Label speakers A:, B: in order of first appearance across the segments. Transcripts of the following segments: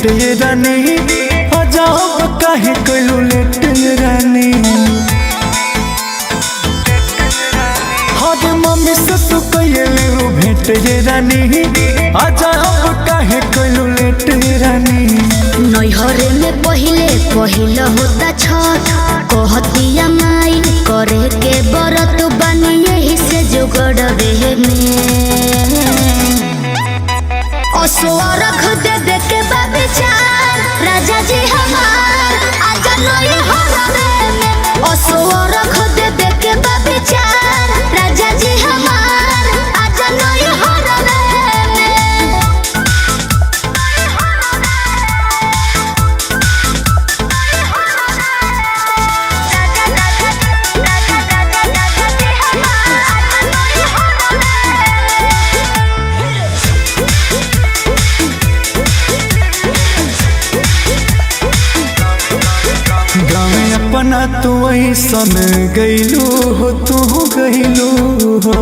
A: भेंट ये रानी अजाब काहे कइलू लेट ये रानी। हर मम्मी से तू कइले रू भेंट ये रानी अजाब काहे कइलू लेट ये रानी।
B: नैहरे में पहिले होता छठ कहतिया माई करे के बरत बनी यही से जुगड़ रहे में असुरख दे दे के विचार राजा जी हमार आजा नई हरवे में असुरख दे दे के विचार राजा जी हमार आजा नई हरवे में।
A: अपना तू ऐसन गइलू हो तू गइलू हो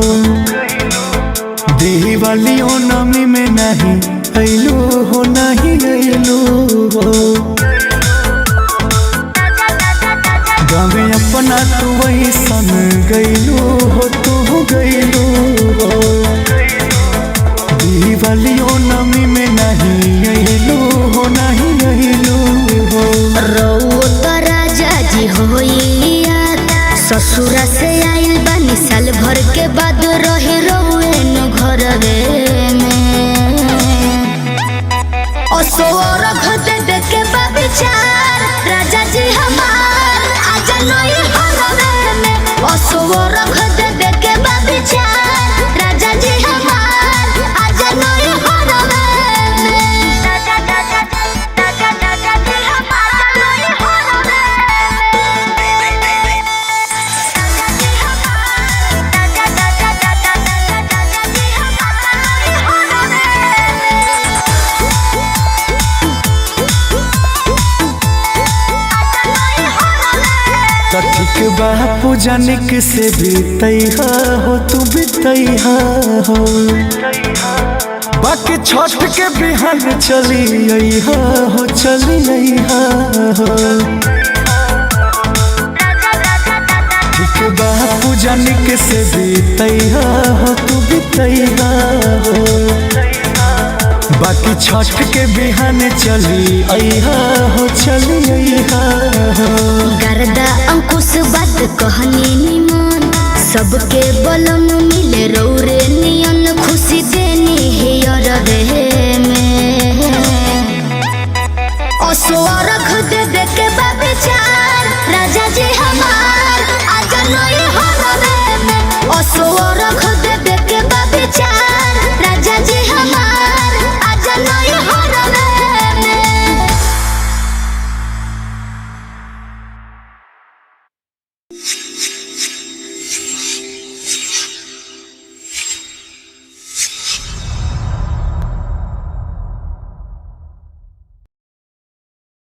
A: दिवाली नमी में नहीं अइलू हो नहीं अइलू हो। गाँव अपना तू ऐसन गइलू हो तू गइलू हो दिवाली नमी में नहीं अइलू हो नहीं अइलू हो।
B: ससुरा से आइल बानी साल भर के बाद रहे रहुए घरवे में असुरख दे दे के विचार राजा जी हमार आजा नई हरवे में असुरख दे दे के विचार राजा जी हमार आजा नई हरवे में।
A: ठीक बापू जानिक से बीतैहा हो तू बीतैहा हो बाकी छठ के बिहान चली अइहा हो चली अइहा हो। ठीक बापू जानिक से बीतैहा हो तू बीतैहा हो बाकी छठ के बिहान चली अइहा हो चली अइहा हो।
B: गर्दा अंकुश बात कहनी निमन सबके बलम मिले रौरे नियन खुशी देनी है अरवे में असुरख दे दे के विचार राजा जी हमार आजा नई हरवे में असुरख दे दे के विचार राजा जी हमार आजा नई हरवे में।